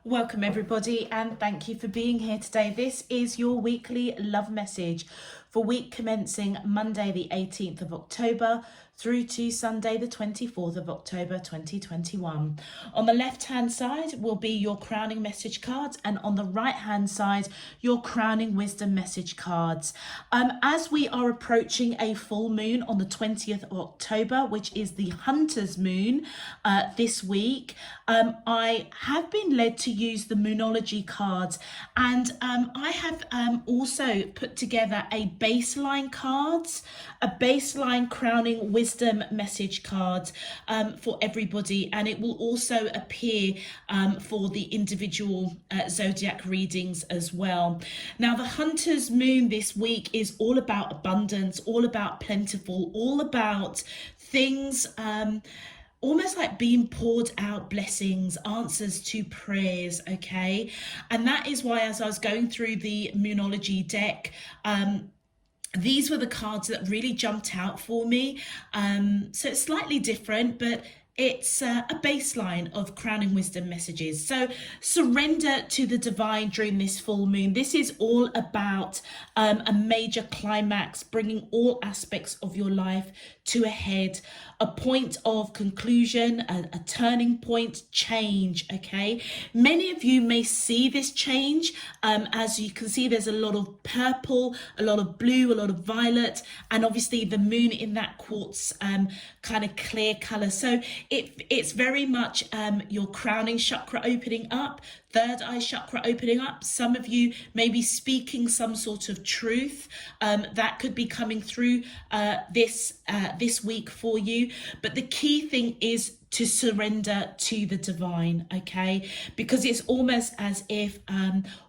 Welcome everybody, and thank you for being here today. This is your weekly love message for week commencing Monday the 18th of October through to Sunday the 24th of October 2021. On the left hand side will be your crowning message cards, and on the right hand side your crowning wisdom message cards. As we are approaching a full moon on the 20th of October, which is the hunter's moon this week, I have been led to use the Moonology cards, and I have also put together a baseline crowning wisdom message card for everybody, and it will also appear for the individual zodiac readings as well. Now, the hunter's moon this week is all about abundance, all about plentiful, all about things almost like being poured out blessings, answers to prayers, okay? And that is why, as I was going through the Moonology deck, these were the cards that really jumped out for me. So it's slightly different, but it's a baseline of crowning wisdom messages. So surrender to the divine during this full moon. This is all about a major climax, bringing all aspects of your life to a head, a point of conclusion, a turning point, change, okay? Many of you may see this change. As you can see, there's a lot of purple, a lot of blue, a lot of violet, and obviously the moon in that quartz kind of clear color. So it's very much your crowning chakra opening up, third eye chakra opening up. Some of you may be speaking some sort of truth that could be coming through this week for you. But the key thing is to surrender to the divine, okay? Because it's almost as if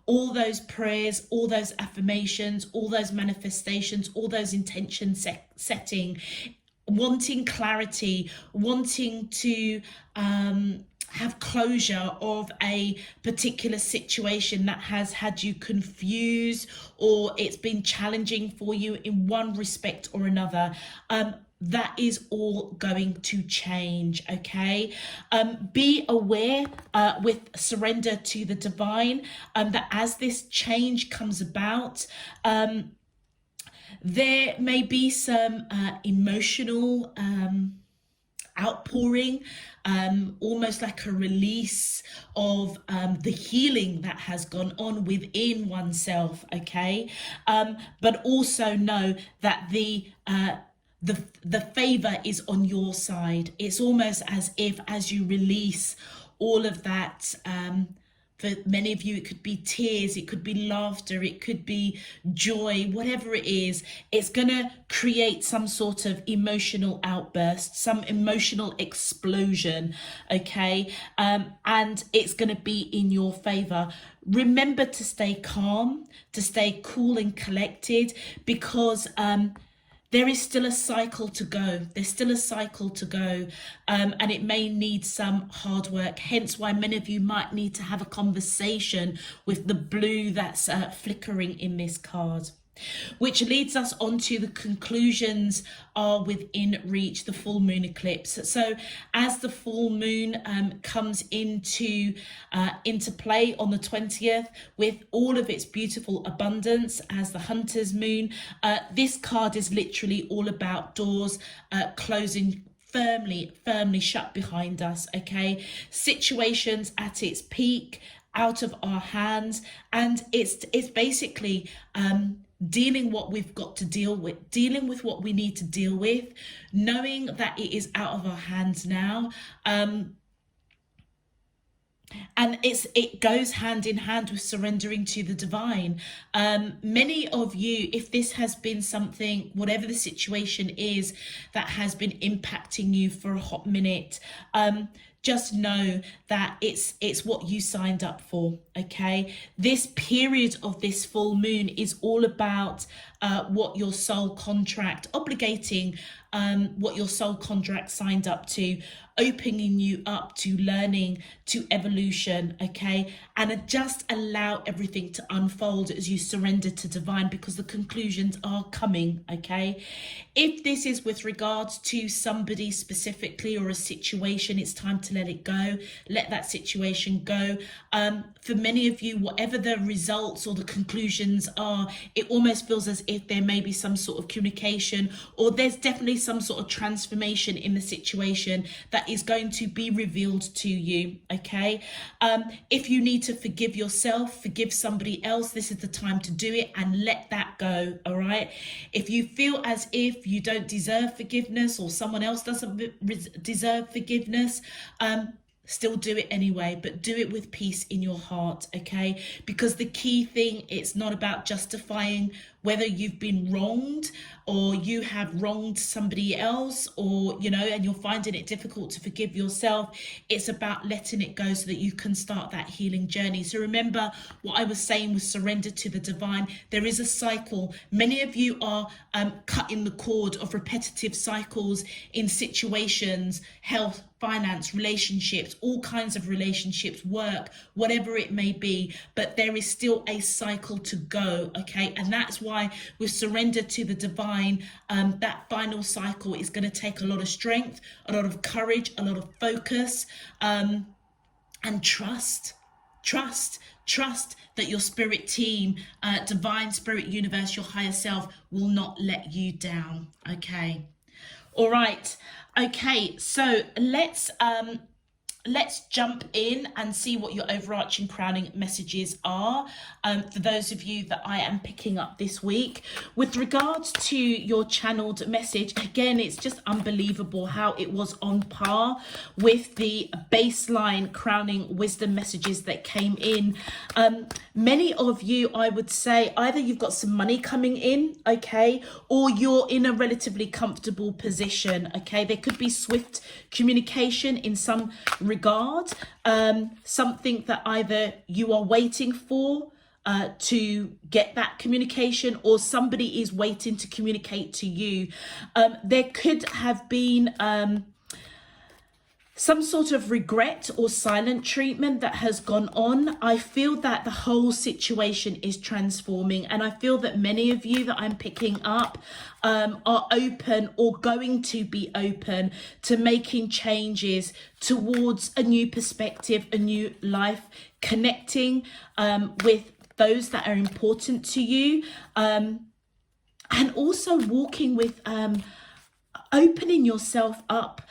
all those prayers, all those affirmations, all those manifestations, all those intention setting, wanting clarity, wanting to have closure of a particular situation that has had you confused, or it's been challenging for you in one respect or another, that is all going to change, okay? Be aware with surrender to the divine that as this change comes about, there may be some emotional outpouring, almost like a release of the healing that has gone on within oneself, okay? But also know that the favor is on your side. It's almost as if, as you release all of that, for many of you, it could be tears, it could be laughter, it could be joy, whatever it is, it's going to create some sort of emotional outburst, some emotional explosion, okay? And it's going to be in your favor. Remember to stay calm, to stay cool and collected, because there is still a cycle to go. There's still a cycle to go, and it may need some hard work. Hence why many of you might need to have a conversation with the blue that's flickering in this card. Which leads us on to the conclusions are within reach, the full moon eclipse. So as the full moon comes into play on the 20th with all of its beautiful abundance as the hunter's moon, this card is literally all about doors closing firmly shut behind us, okay? Situations at its peak, out of our hands, and it's basically dealing what we've got to deal with, dealing with what we need to deal with, knowing that it is out of our hands now. And it goes hand in hand with surrendering to the divine. Many of you, if this has been something, whatever the situation is, that has been impacting you for a hot minute, just know that it's what you signed up for, okay? This period of this full moon is all about what your soul contract obligating what your soul contract signed up to, opening you up to learning, to evolution, okay? And just allow everything to unfold as you surrender to divine, because the conclusions are coming, okay? If this is with regards to somebody specifically or a situation, it's time to let it go. Let that situation go. For many of you, whatever the results or the conclusions are, it almost feels as if there may be some sort of communication, or there's definitely some sort of transformation in the situation that is going to be revealed to you, okay? If you need to forgive yourself, forgive somebody else, this is the time to do it and let that go, all right? If you feel as if you don't deserve forgiveness or someone else doesn't deserve forgiveness, still do it anyway, but do it with peace in your heart, okay? Because the key thing, it's not about justifying whether you've been wronged or you have wronged somebody else, or, you know, and you're finding it difficult to forgive yourself. It's about letting it go so that you can start that healing journey. So remember what I was saying with surrender to the divine. There is a cycle. Many of you are cutting the cord of repetitive cycles in situations, health, finance, relationships, all kinds of relationships, work, whatever it may be, but there is still a cycle to go, okay? And that's why with surrender to the divine, that final cycle is going to take a lot of strength, a lot of courage, a lot of focus, and trust that your spirit team, divine spirit universe, your higher self will not let you down, okay? All right. Okay, so let's jump in and see what your overarching crowning messages are for those of you that I am picking up this week. With regards to your channeled message, again, it's just unbelievable how it was on par with the baseline crowning wisdom messages that came in. Many of you, I would say, either you've got some money coming in, okay, or you're in a relatively comfortable position, okay? There could be swift communication in some regard, something that either you are waiting for to get that communication, or somebody is waiting to communicate to you. There could have been some sort of regret or silent treatment that has gone on. I feel that the whole situation is transforming, and I feel that many of you that I'm picking up are open or going to be open to making changes towards a new perspective, a new life, connecting with those that are important to you, and also walking with opening yourself up,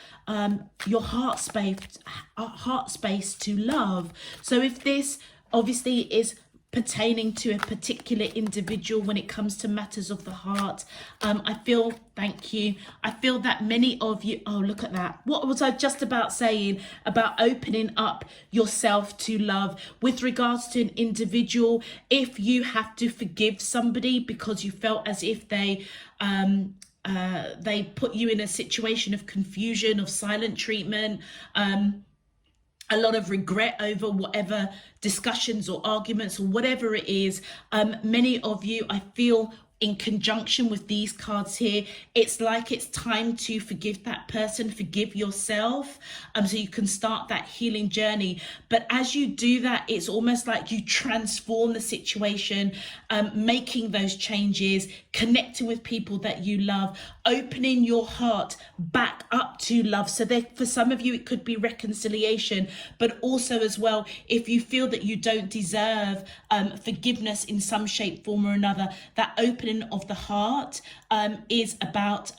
your heart space to love. So if this obviously is pertaining to a particular individual when it comes to matters of the heart, I feel, thank you, I feel that many of you, oh, look at that. What was I just about saying about opening up yourself to love? With regards to an individual, if you have to forgive somebody because you felt as if they put you in a situation of confusion, of silent treatment, a lot of regret over whatever discussions or arguments or whatever it is. Many of you, I feel, in conjunction with these cards here, it's like it's time to forgive that person, forgive yourself, so you can start that healing journey. But as you do that, it's almost like you transform the situation, making those changes, connecting with people that you love, opening your heart back up to love. So there, for some of you, it could be reconciliation, but also as well, if you feel that you don't deserve forgiveness in some shape, form or another, that opening of the heart is about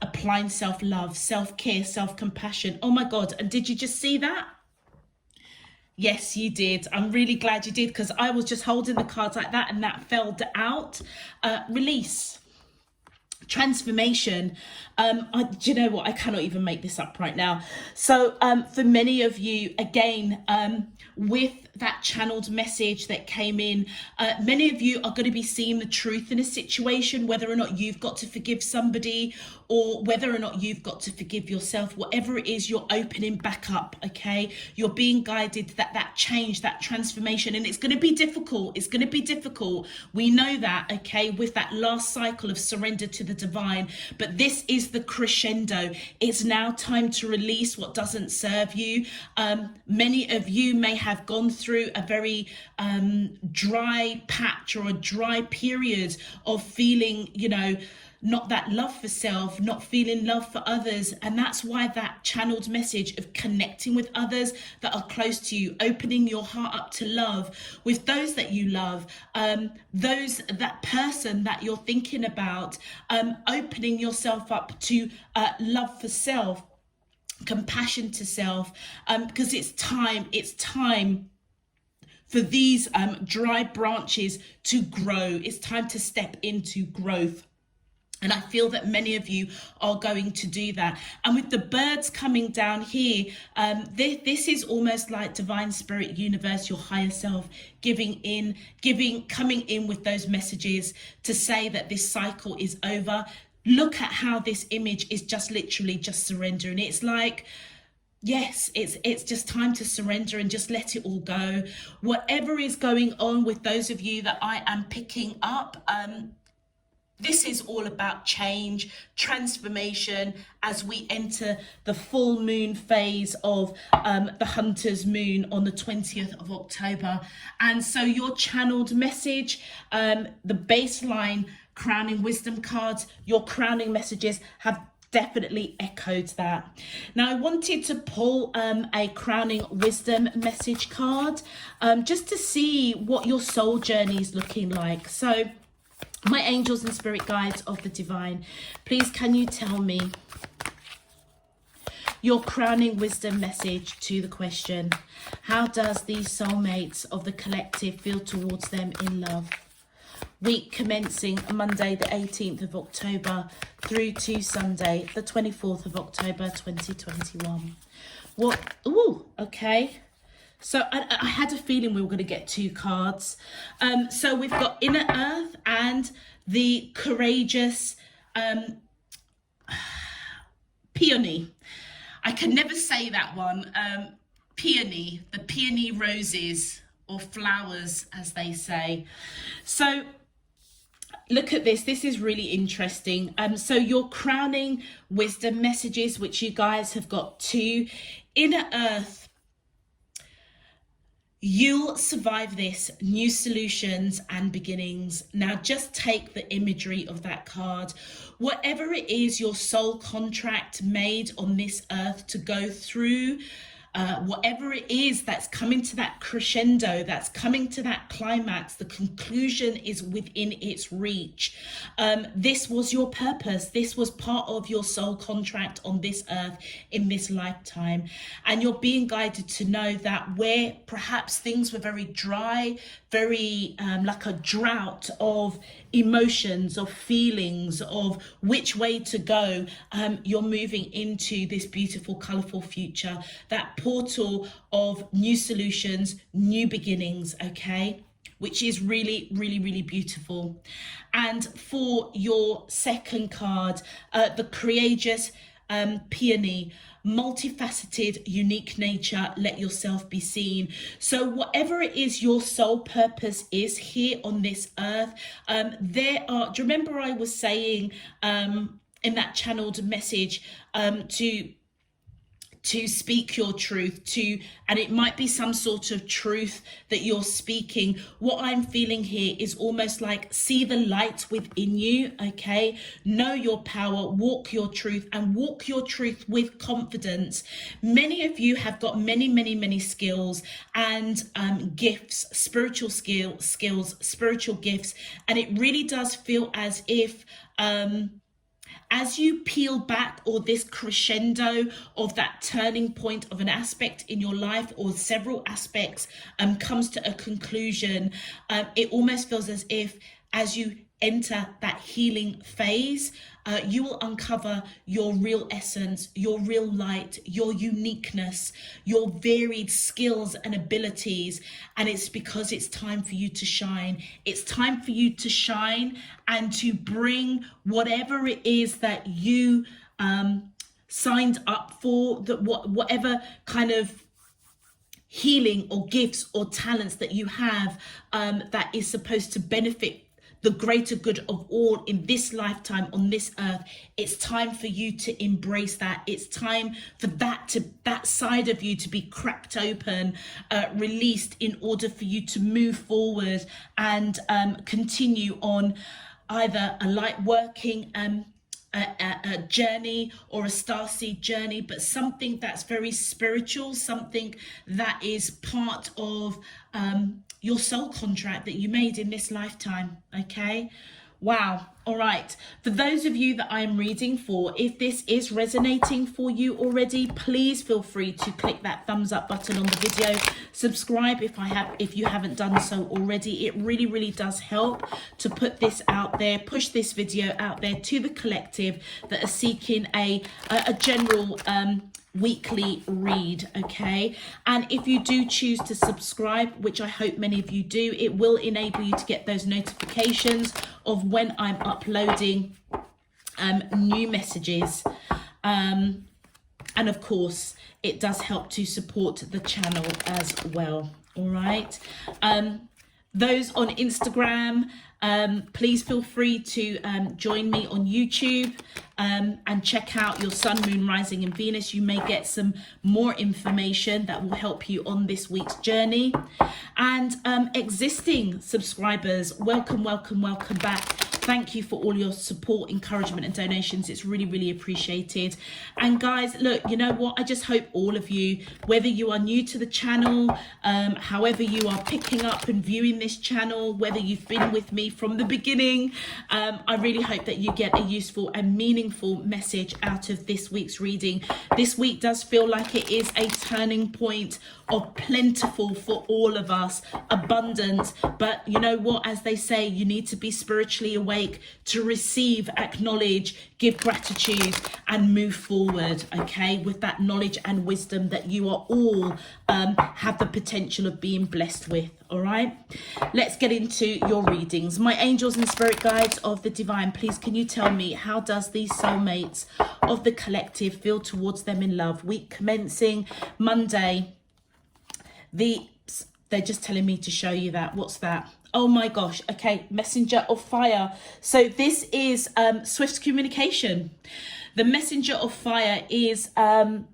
applying self-love, self-care, self-compassion. Oh my God, and did you just see that? Yes, you did. I'm really glad you did, because I was just holding the cards like that and that fell out. Release. Transformation. Do you know what? I cannot even make this up right now. So for many of you, again, with that channeled message that came in, many of you are going to be seeing the truth in a situation, whether or not you've got to forgive somebody or whether or not you've got to forgive yourself. Whatever it is, you're opening back up, okay? You're being guided to that change, that transformation, and it's going to be difficult. It's going to be difficult. We know that, okay? With that last cycle of surrender to the the divine. But this is the crescendo. It's now time to release what doesn't serve you. Many of you may have gone through a very dry patch or a dry period of feeling, not that love for self, not feeling love for others. And that's why that channeled message of connecting with others that are close to you, opening your heart up to love with those that you love, that person that you're thinking about, opening yourself up to love for self, compassion to self, because it's time for these dry branches to grow. It's time to step into growth. And I feel that many of you are going to do that. And with the birds coming down here, this is almost like divine spirit, universe, your higher self, coming in with those messages to say that this cycle is over. Look at how this image is just literally just surrendering. It's like, yes, it's just time to surrender and just let it all go. Whatever is going on with those of you that I am picking up, this is all about change, transformation as we enter the full moon phase of the Hunter's Moon on the 20th of October. And so your channeled message, the baseline crowning wisdom cards, your crowning messages have definitely echoed that. Now I wanted to pull a crowning wisdom message card just to see what your soul journey is looking like. So my angels and spirit guides of the divine, please can you tell me your crowning wisdom message to the question, how does these soulmates of the collective feel towards them in love? Week commencing Monday the 18th of October through to Sunday the 24th of October 2021. Okay. So I had a feeling we were going to get two cards. So we've got Inner Earth and the courageous peony. I can never say that one. Peony, the peony roses or flowers, as they say. So look at this. This is really interesting. So your crowning wisdom messages, which you guys have got two. Inner Earth. You'll survive this. New solutions and beginnings. Now just take the imagery of that card. Whatever it is your soul contract made on this earth to go through, whatever it is that's coming to that crescendo, that's coming to that climax, the conclusion is within its reach. This was your purpose. This was part of your soul contract on this earth in this lifetime. And you're being guided to know that where perhaps things were very dry, very like a drought of emotions, of feelings, of which way to go, you're moving into this beautiful, colourful future, that portal of new solutions, new beginnings, okay? Which is really, really, really beautiful. And for your second card, the courageous peony, multifaceted, unique nature, let yourself be seen. So whatever it is your soul purpose is here on this earth, do you remember I was saying in that channeled message to speak your truth, and it might be some sort of truth that you're speaking. What I'm feeling here is almost like see the light within you, okay? Know your power, walk your truth, and walk your truth with confidence. Many of you have got many, many, many skills and gifts, spiritual skills, spiritual gifts, and it really does feel as if as you peel back, or this crescendo of that turning point of an aspect in your life or several aspects comes to a conclusion, it almost feels as if as you enter that healing phase, you will uncover your real essence, your real light, your uniqueness, your varied skills and abilities. And it's because it's time for you to shine. It's time for you to shine and to bring whatever it is that you signed up for, that whatever kind of healing or gifts or talents that you have that is supposed to benefit the greater good of all in this lifetime on this earth. It's time for you to embrace that. It's time for that side of you to be cracked open, released, in order for you to move forward and continue on either a light working a journey or a starseed journey, but something that's very spiritual, something that is part of your soul contract that you made in this lifetime. Okay, wow. All right, for those of you that I'm reading for, if this is resonating for you already, please feel free to click that thumbs up button on the video. Subscribe if you haven't done so already. It really does help to put this out there, push this video out there to the collective that are seeking a general weekly read. Okay, and if you do choose to subscribe, which I hope many of you do, it will enable you to get those notifications of when I'm uploading new messages, and of course it does help to support the channel as well. All right, those on Instagram, please feel free to join me on YouTube and check out your sun, moon, rising and Venus. You may get some more information that will help you on this week's journey. And existing subscribers, welcome back. Thank you for all your support, encouragement and donations. It's really appreciated. And guys, look, you know what? I just hope all of you, whether you are new to the channel, however you are picking up and viewing this channel, whether you've been with me from the beginning, I really hope that you get a useful and meaningful message out of this week's reading. This week does feel like it is a turning point of plentiful for all of us, abundant. But you know what, as they say, you need to be spiritually awake to receive, acknowledge, give gratitude and move forward, okay, with that knowledge and wisdom that you are all have the potential of being blessed with. All right, let's get into your readings. My angels and spirit guides of the divine, please can you tell me, how does these soulmates of the collective feel towards them in love? Week commencing Monday. They're just telling me to show you that. What's that? Oh my gosh. Okay, messenger of fire. So this is swift communication. The messenger of fire is the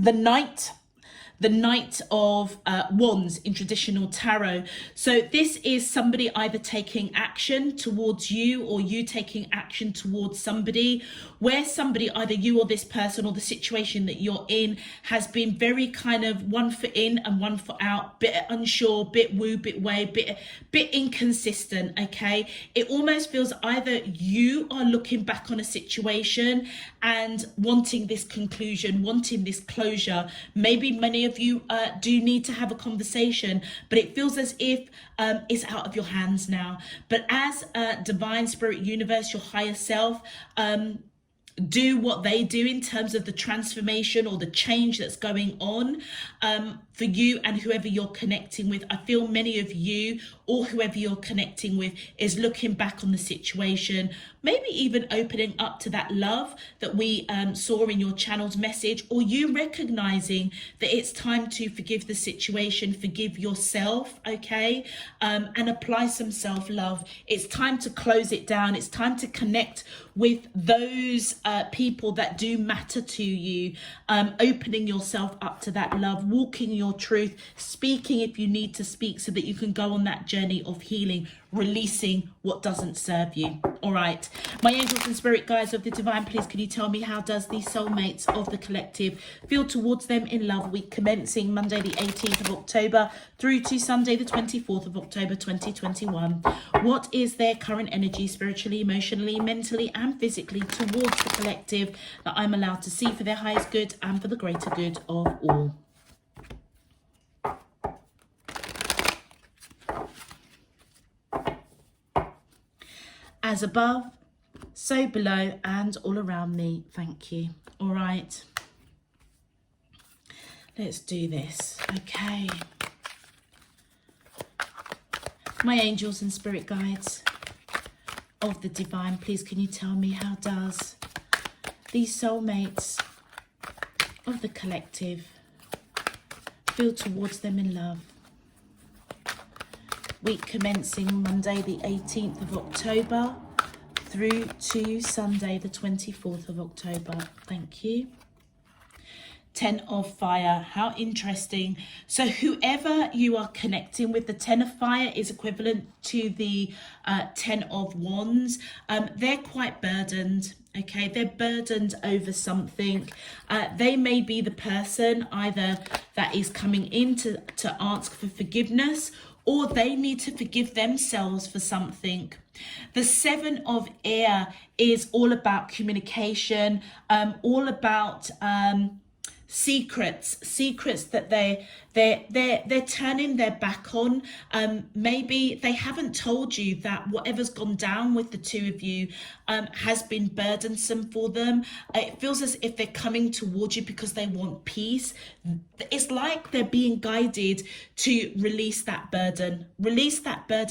Knight of Wands in traditional tarot. So this is somebody either taking action towards you or you taking action towards somebody, where somebody, either you or this person or the situation that you're in, has been very kind of one foot in and one foot out, bit unsure, bit woo, bit way, bit inconsistent. Okay, it almost feels either you are looking back on a situation and wanting this conclusion, wanting this closure. Maybe many of you do need to have a conversation, but it feels as if it's out of your hands now. But as divine spirit universe, your higher self, do what they do in terms of the transformation or the change that's going on for you and whoever you're connecting with. I feel many of you or whoever you're connecting with is looking back on the situation, maybe even opening up to that love that we saw in your channel's message, or you recognizing that it's time to forgive the situation, forgive yourself, okay, and apply some self-love. It's time to close it down. It's time to connect with those people that do matter to you, opening yourself up to that love, walking your truth, speaking if you need to speak, so that you can go on that journey of healing, releasing what doesn't serve you. All right, my angels and spirit guides of the divine, please can you tell me, how does these soulmates of the collective feel towards them in love? Week commencing Monday the 18th of October through to Sunday the 24th of October 2021. What is their current energy, spiritually, emotionally, mentally and physically, towards the collective that I'm allowed to see for their highest good and for the greater good of all? As above, so below and all around me. Thank you. All right. Let's do this. Okay. My angels and spirit guides of the divine, please can you tell me, how does these soulmates of the collective feel towards them in love? week commencing Monday the 18th of October through to Sunday the 24th of October. Thank you. 10 of fire. How interesting. So whoever you are connecting with, the 10 of fire is equivalent to the 10 of wands. They're quite burdened. Okay, they're burdened over something. They may be the person either that is coming in to ask for forgiveness, or they need to forgive themselves for something. The 7 of air is all about communication, all about secrets that they're turning their back on. Maybe they haven't told you that whatever's gone down with the two of you has been burdensome for them. It feels as if they're coming towards you because they want peace. It's like they're being guided to release that burden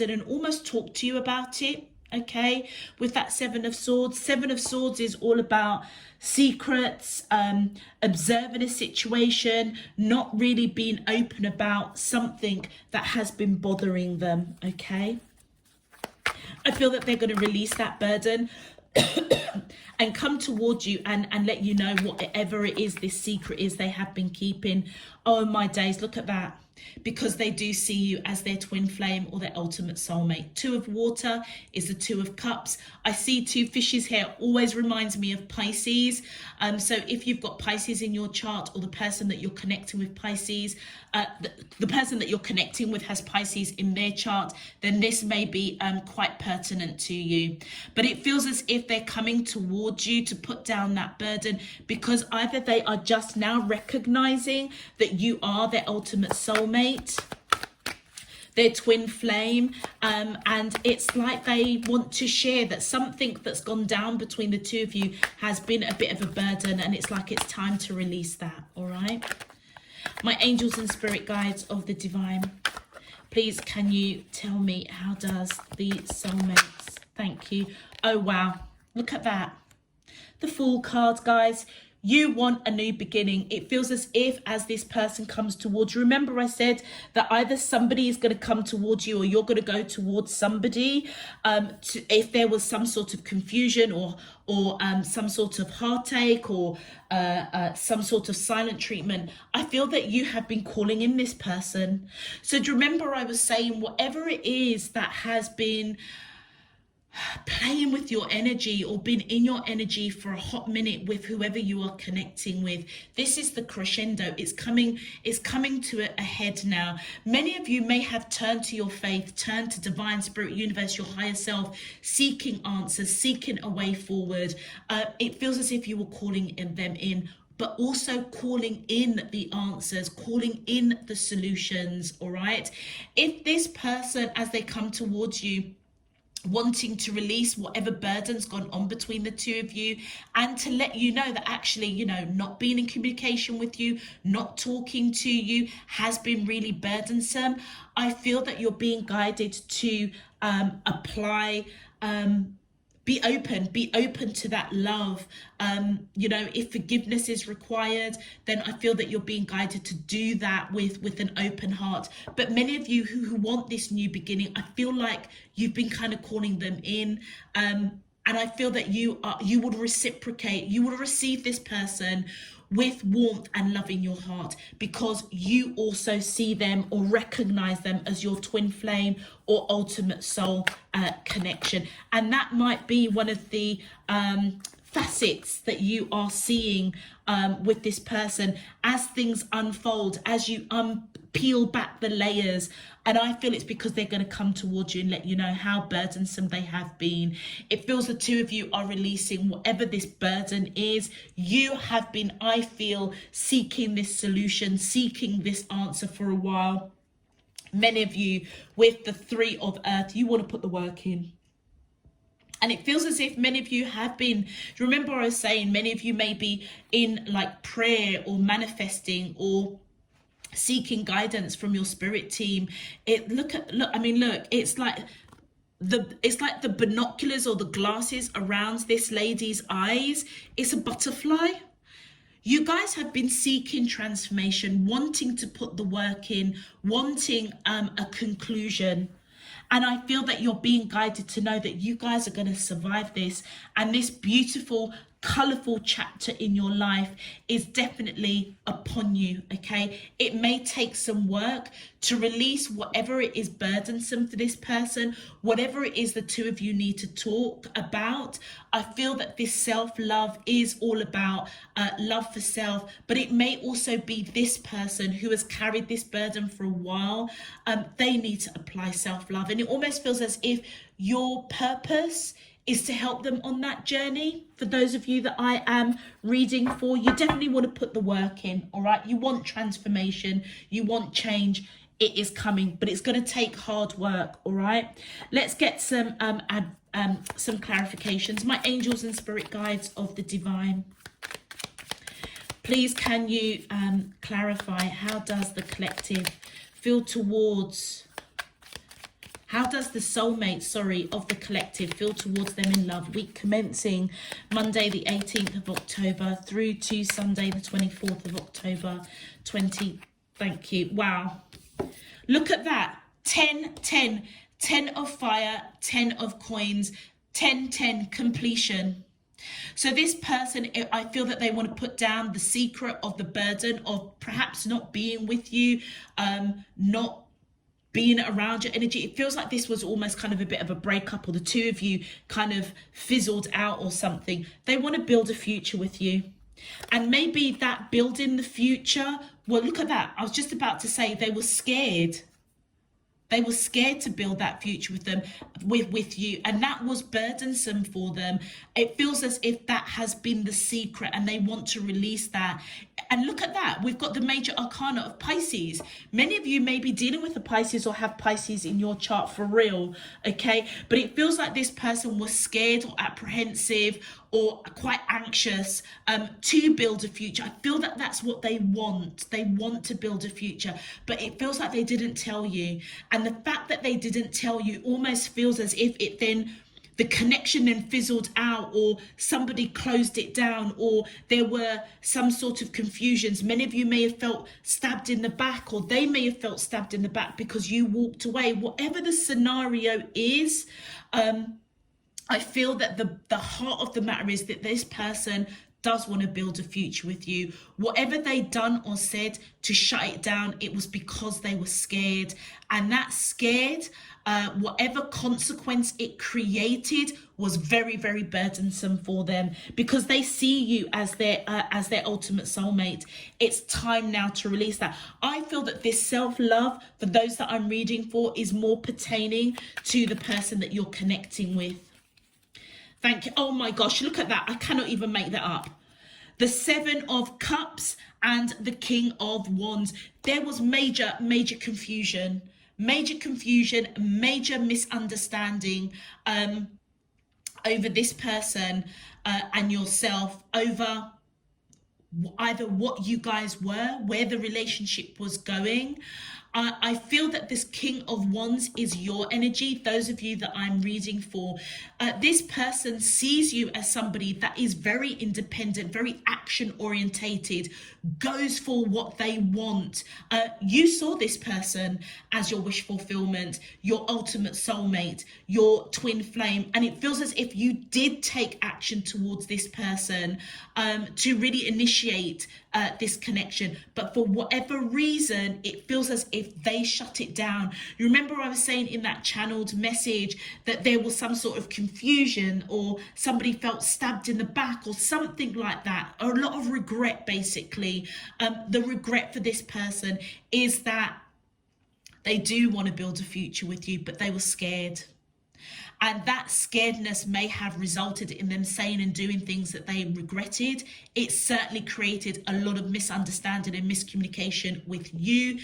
and almost talk to you about it. Okay, with that 7 of swords. 7 of swords is all about secrets, observing a situation, not really being open about something that has been bothering them. Okay, I feel that they're going to release that burden and come towards you and let you know whatever it is, this secret is they have been keeping. Oh my days, look at that. Because they do see you as their twin flame or their ultimate soulmate. 2 of water is the 2 of cups. I see 2 fishes here. Always reminds me of Pisces. So if you've got Pisces in your chart, or the person that you're connecting with Pisces, the person that you're connecting with has Pisces in their chart, then this may be quite pertinent to you. But it feels as if they're coming towards you to put down that burden, because either they are just now recognizing that you are their ultimate soulmate, their twin flame, and it's like they want to share that something that's gone down between the two of you has been a bit of a burden, and it's like it's time to release that. All right, my angels and spirit guides of the divine, please can you tell me, how does the soulmates? Thank you. Oh wow, look at that, the Fool card, guys. You want a new beginning. It feels as if as this person comes towards you, remember I said that either somebody is going to come towards you or you're going to go towards somebody. If there was some sort of confusion or some sort of heartache or some sort of silent treatment, I feel that you have been calling in this person. So do you remember I was saying whatever it is that has been playing with your energy or been in your energy for a hot minute with whoever you are connecting with, this is the crescendo. It's coming to a head now. Many of you may have turned to your faith, turned to divine spirit, universe, your higher self, seeking answers, seeking a way forward. It feels as if you were calling them in, but also calling in the answers, calling in the solutions. All right, if this person, as they come towards you, wanting to release whatever burden's gone on between the two of you, and to let you know that actually, you know, not being in communication with you, not talking to you has been really burdensome, I feel that you're being guided to apply, be open to that love. You know, if forgiveness is required, then I feel that you're being guided to do that with an open heart. But many of you who want this new beginning, I feel like you've been kind of calling them in, and I feel that you would reciprocate, you would receive this person with warmth and love in your heart, because you also see them or recognize them as your twin flame or ultimate soul connection. And that might be one of the facets that you are seeing with this person as things unfold, as you peel back the layers. And I feel it's because they're going to come towards you and let you know how burdensome they have been. It feels the two of you are releasing whatever this burden is. You have been, I feel, seeking this solution, seeking this answer for a while. Many of you with the 3 of earth, you want to put the work in. And it feels as if many of you have been, remember I was saying, many of you may be in like prayer or manifesting or seeking guidance from your spirit team. Look, it's like the binoculars or the glasses around this lady's eyes. It's a butterfly. You guys have been seeking transformation, wanting to put the work in, wanting a conclusion. And I feel that you're being guided to know that you guys are going to survive this. And this beautiful, colourful chapter in your life is definitely upon you. Okay, it may take some work to release whatever it is burdensome for this person, whatever it is the two of you need to talk about. I feel that this self-love is all about love for self, but it may also be this person who has carried this burden for a while. They need to apply self-love, and it almost feels as if your purpose is to help them on that journey. For those of you that I am reading for, you definitely want to put the work in, all right? You want transformation, you want change. It is coming, but it's going to take hard work, all right? Let's get some clarifications. My angels and spirit guides of the divine, please can you clarify, how does the collective feel towards... How does the soulmate, of the collective feel towards them in love? Week commencing Monday the 18th of October through to Sunday the 24th of October 20. Thank you. Wow. Look at that. 10, 10. 10 of fire, 10 of coins, 10, 10, completion. So this person, I feel that they want to put down the secret of the burden of perhaps not being with you, not being around your energy. It feels like this was almost kind of a bit of a breakup, or the two of you kind of fizzled out or something. They want to build a future with you. And maybe that building the future, well, look at that. I was just about to say they were scared. They were scared to build that future with them, with you, and that was burdensome for them. It feels as if that has been the secret, and they want to release that. And look at that. We've got the major arcana of Pisces. Many of you may be dealing with a Pisces or have Pisces in your chart for real, okay? But it feels like this person was scared or apprehensive or quite anxious to build a future. I feel that that's what they want. They want to build a future, but it feels like they didn't tell you. And the fact that they didn't tell you almost feels as if it then, the connection then fizzled out, or somebody closed it down, or there were some sort of confusions. Many of you may have felt stabbed in the back, or they may have felt stabbed in the back because you walked away. Whatever the scenario is, I feel that the heart of the matter is that this person does want to build a future with you. Whatever they done or said to shut it down, it was because they were scared. And that scared, whatever consequence it created, was very, very burdensome for them, because they see you as their ultimate soulmate. It's time now to release that. I feel that this self-love, for those that I'm reading for, is more pertaining to the person that you're connecting with. Thank you. Oh my gosh, look at that. I cannot even make that up. The 7 of Cups and the King of Wands. There was major confusion, major misunderstanding over this person and yourself, over either what you guys were, where the relationship was going. I feel that this King of Wands is your energy. Those of you that I'm reading for, this person sees you as somebody that is very independent, very action orientated, goes for what they want. You saw this person as your wish fulfillment, your ultimate soulmate, your twin flame, and it feels as if you did take action towards this person to really initiate this connection, but for whatever reason it feels as if they shut it down. You remember I was saying in that channeled message that there was some sort of confusion, or somebody felt stabbed in the back or something like that, or a lot of regret basically. The regret for this person is that they do want to build a future with you, but they were scared. And that scaredness may have resulted in them saying and doing things that they regretted. It certainly created a lot of misunderstanding and miscommunication with you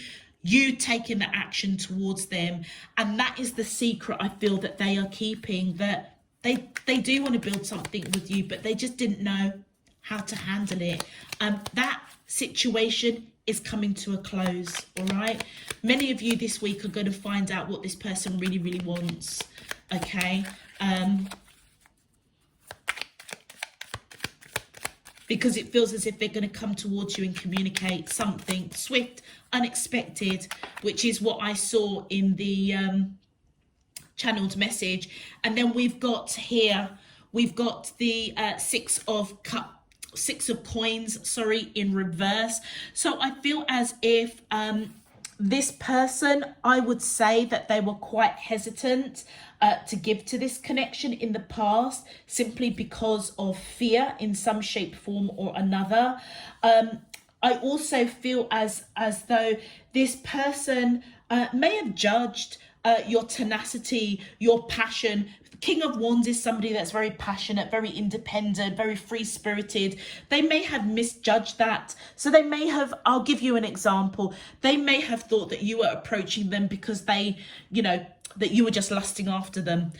taking the action towards them. And that is the secret I feel that they are keeping, that they do want to build something with you, but they just didn't know how to handle it. That situation is coming to a close, all right? Many of you this week are going to find out what this person really, really wants. Okay, because it feels as if they're going to come towards you and communicate something swift, unexpected, which is what I saw in the channeled message. And then we've got here, we've got the Six of Coins, sorry, in reverse. So I feel as if this person, I would say that they were quite hesitant to give to this connection in the past, simply because of fear in some shape, form or another. I also feel as though this person may have judged your tenacity, your passion. King of Wands is somebody that's very passionate, very independent, very free-spirited. They may have misjudged that. So they may have, I'll give you an example. They may have thought that you were approaching them because they, you know, that you were just lusting after them.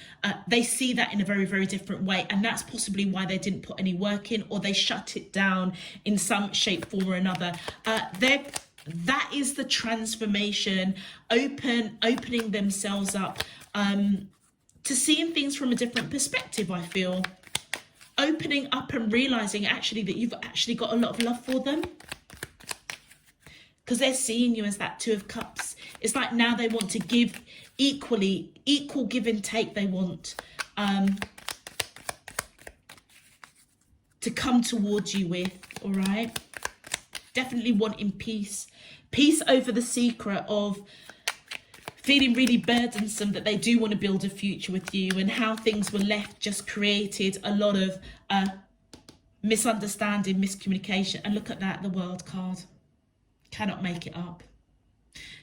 They see that in a very, very different way. And that's possibly why they didn't put any work in, or they shut it down in some shape, form or another. That is the transformation, opening themselves up to seeing things from a different perspective, I feel. Opening up and realizing actually that you've actually got a lot of love for them. Because they're seeing you as that Two of Cups. It's like now they want to give equally, equal give and take they want to come towards you with, all right? Definitely wanting peace. Peace over the secret of feeling really burdensome, that they do want to build a future with you, and how things were left just created a lot of misunderstanding, miscommunication. And look at that, the World card. Cannot make it up.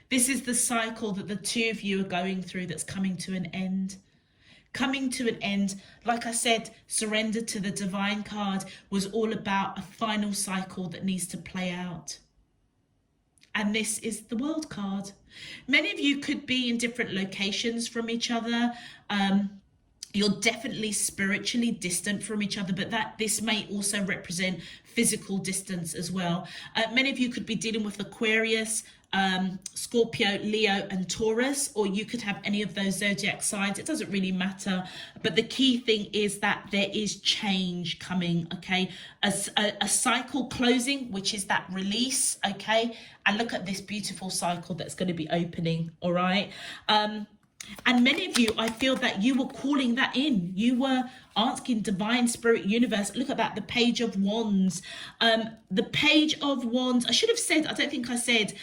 This is the cycle that the two of you are going through that's coming to an end. Coming to an end. Like I said, surrender to the Divine card was all about a final cycle that needs to play out. And this is the World card. Many of you could be in different locations from each other. You're definitely spiritually distant from each other, but this may also represent physical distance as well. Many of you could be dealing with Aquarius, Scorpio, Leo and Taurus, or you could have any of those zodiac signs. It doesn't really matter. But the key thing is that there is change coming, okay? A cycle closing, which is that release, okay? And look at this beautiful cycle that's going to be opening, all right? And many of you, I feel that you were calling that in. You were asking Divine Spirit Universe. Look at that, the Page of Wands. The Page of Wands, I should have said, I don't think I said,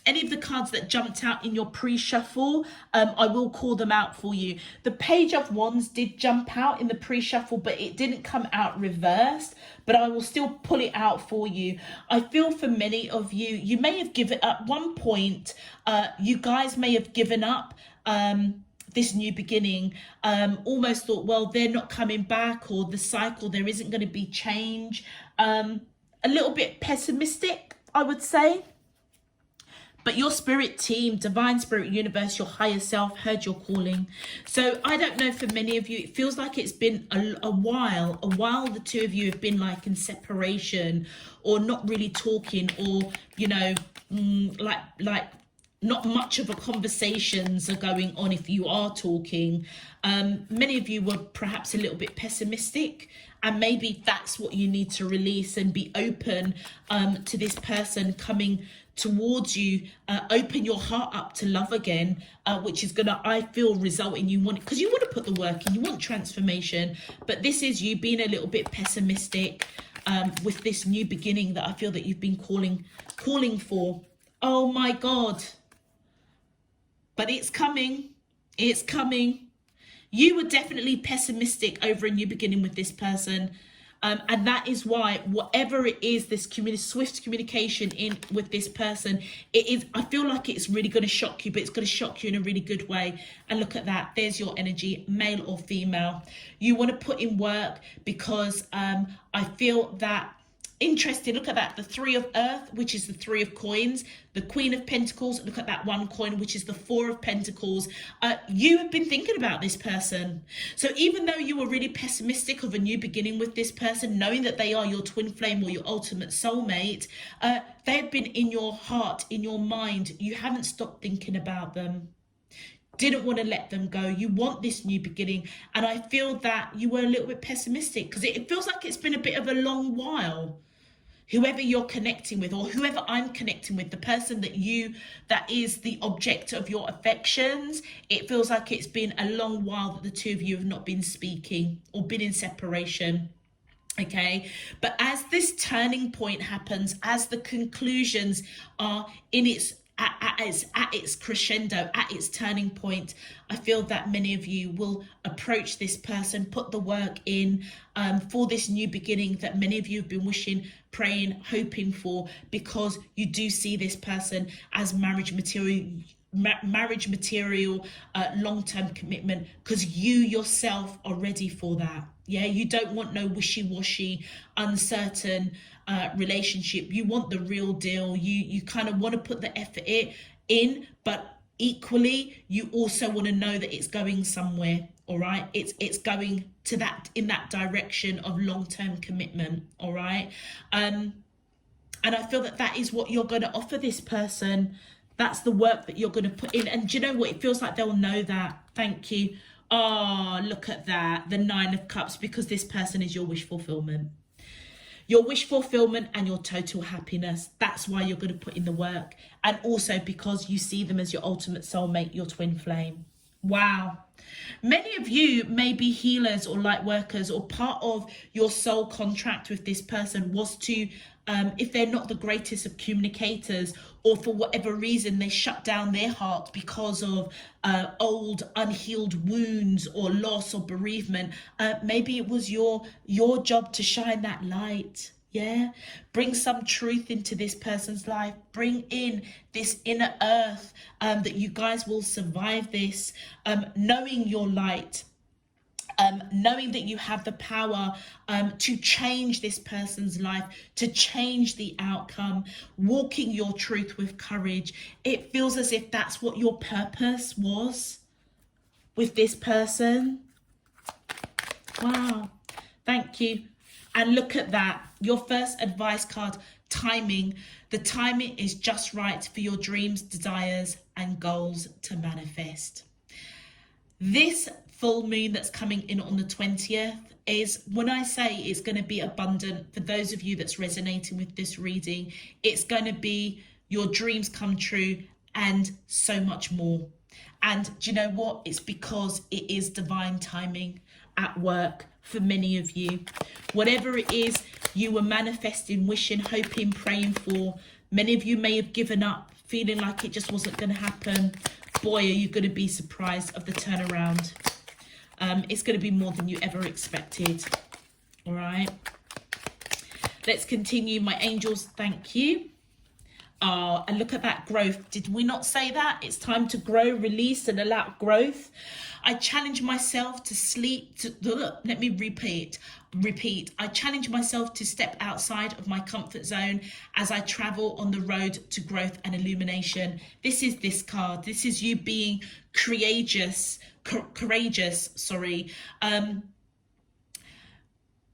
any of the cards that jumped out in your pre-shuffle, I will call them out for you. The Page of Wands did jump out in the pre-shuffle, but it didn't come out reversed. But I will still pull it out for you. I feel for many of you, you may have given at one point, you guys may have given up this new beginning, almost thought, well, they're not coming back, or the cycle, there isn't going to be change. A little bit pessimistic, I would say. But your spirit team, Divine Spirit Universe, your higher self heard your calling. So I don't know, for many of you, it feels like it's been a while the two of you have been like in separation, or not really talking, or, you know, like not much of a conversations are going on if you are talking. Many of you were perhaps a little bit pessimistic, and maybe that's what you need to release and be open to this person coming towards you. Open your heart up to love again, which is gonna, I feel, result in you want, because you want to put the work in, you want transformation, but this is you being a little bit pessimistic with this new beginning that I feel that you've been calling for. Oh my God. But it's coming. It's coming. You were definitely pessimistic over a new beginning with this person. And that is why, whatever it is, this swift communication in with this person, it is, I feel like it's really going to shock you, but it's going to shock you in a really good way. And look at that. There's your energy, male or female. You want to put in work, because I feel that, interesting, look at that, the Three of Earth, which is the Three of Coins, the Queen of Pentacles, look at that one coin, which is the Four of Pentacles. You have been thinking about this person. So even though you were really pessimistic of a new beginning with this person, knowing that they are your twin flame or your ultimate soulmate, they've been in your heart, in your mind. You haven't stopped thinking about them. Didn't want to let them go. You want this new beginning. And I feel that you were a little bit pessimistic, because it feels like it's been a bit of a long while. whoever you're connecting with, or whoever I'm connecting with, the person that is the object of your affections, it feels like it's been a long while that the two of you have not been speaking or been in separation. Okay, but as this turning point happens, as the conclusions are in at its crescendo, at its turning point, I feel that many of you will approach this person, put the work in for this new beginning that many of you have been wishing, praying, hoping for, because you do see this person as marriage material, long-term commitment, because you yourself are ready for that. Yeah, you don't want no wishy-washy, uncertain relationship. You want the real deal. You kind of want to put the effort in, but equally you also want to know that it's going somewhere. All right, it's going to that, in that direction of long-term commitment. All right, and I feel that is what you're going to offer this person. That's the work that you're going to put in. And do you know what? It feels like they'll know that. Thank you. Oh, look at that. The 9 of Cups, because this person is your wish fulfillment. Your wish fulfillment and your total happiness. That's why you're going to put in the work. And also because you see them as your ultimate soulmate, your twin flame. Wow. Many of you may be healers or light workers, or part of your soul contract with this person was to, if they're not the greatest of communicators, or for whatever reason they shut down their heart because of old unhealed wounds or loss or bereavement, maybe it was your job to shine that light. Yeah, bring some truth into this person's life. Bring in this inner earth, that you guys will survive this, knowing your light, knowing that you have the power to change this person's life, to change the outcome, walking your truth with courage. It feels as if that's what your purpose was with this person. Wow, thank you. And look at that, your first advice card, timing. The timing is just right for your dreams, desires, and goals to manifest. This full moon that's coming in on the 20th is, when I say it's going to be abundant, for those of you that's resonating with this reading, it's going to be your dreams come true and so much more. And do you know what? It's because it is divine timing at work for many of you. Whatever it is you were manifesting, wishing, hoping, praying for, many of you may have given up, feeling like it just wasn't going to happen. Boy, are you going to be surprised of the turnaround. It's going to be more than you ever expected. All right. Let's continue. My angels, thank you. And look at that growth. Did we not say that? It's time to grow, release, and allow growth. I challenge myself to let me repeat. I challenge myself to step outside of my comfort zone as I travel on the road to growth and illumination. This is this card. This is you being courageous.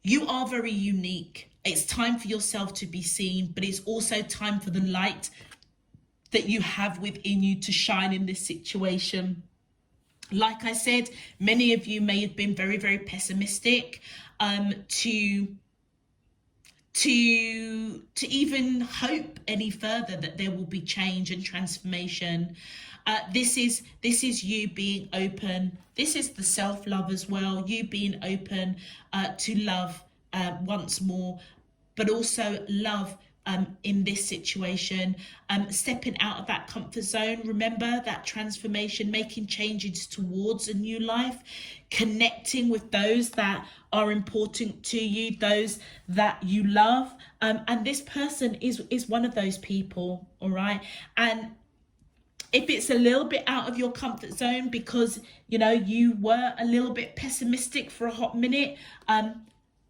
You are very unique. It's time for yourself to be seen, but it's also time for the light that you have within you to shine in this situation. Like I said, many of you may have been very, very pessimistic to even hope any further that there will be change and transformation. This is you being open. This is the self-love as well. You being open to love once more, but also love in this situation, stepping out of that comfort zone. Remember that transformation, making changes towards a new life, connecting with those that are important to you, those that you love. And this person is one of those people, all right? And if it's a little bit out of your comfort zone because, you know, you were a little bit pessimistic for a hot minute,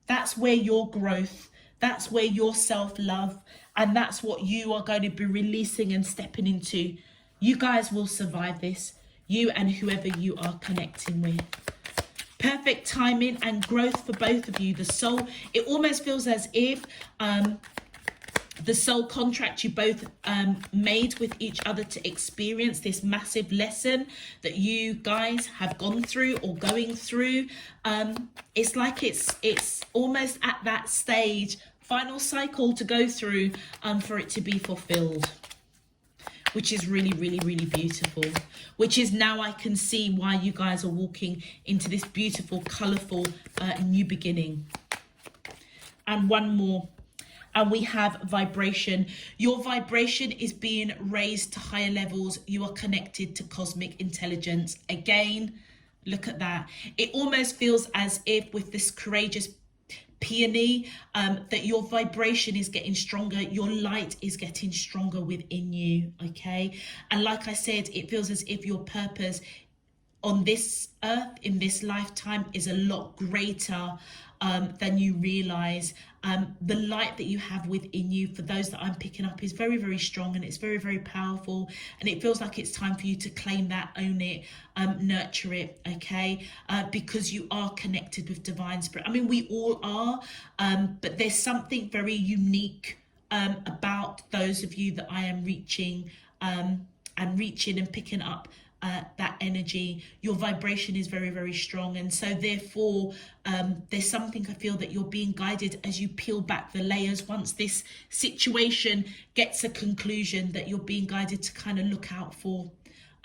that's where your growth, that's where your self-love, and that's what you are going to be releasing and stepping into. You guys will survive this, you and whoever you are connecting with. Perfect timing and growth for both of you. The soul, it almost feels as if the soul contract you both made with each other to experience this massive lesson that you guys have gone through or going through. It's like it's almost at that stage final cycle to go through for it to be fulfilled, which is really, really, really beautiful. Which is now I can see why you guys are walking into this beautiful, colourful new beginning. And one more. And we have vibration. Your vibration is being raised to higher levels. You are connected to cosmic intelligence. Again, look at that. It almost feels as if with this courageous peony, that your vibration is getting stronger. Your light is getting stronger within you, okay? And like I said, it feels as if your purpose on this earth, in this lifetime, is a lot greater than you realize. The light that you have within you, for those that I'm picking up, is very, very strong, and it's very, very powerful, and it feels like it's time for you to claim that, own it, nurture it, okay? Because you are connected with divine spirit. I mean, we all are, but there's something very unique about those of you that I am reaching and picking up that energy. Your vibration is very, very strong, and so therefore there's something I feel that you're being guided as you peel back the layers. Once this situation gets a conclusion, that you're being guided to kind of look out for,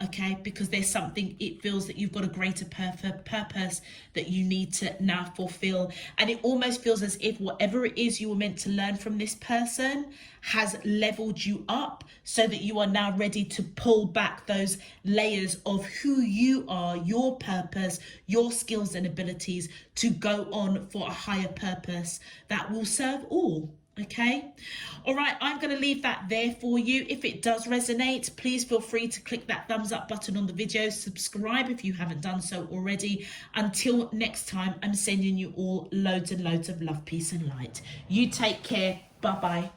okay? Because there's something, it feels that you've got a greater purpose that you need to now fulfill. And it almost feels as if whatever it is you were meant to learn from this person has leveled you up, so that you are now ready to pull back those layers of who you are, your purpose, your skills and abilities, to go on for a higher purpose that will serve all. Okay, all right, I'm going to leave that there for you. If it does resonate, please feel free to click that thumbs up button on the video, subscribe if you haven't done so already. Until next time, I'm sending you all loads and loads of love, peace and light. You take care. Bye bye.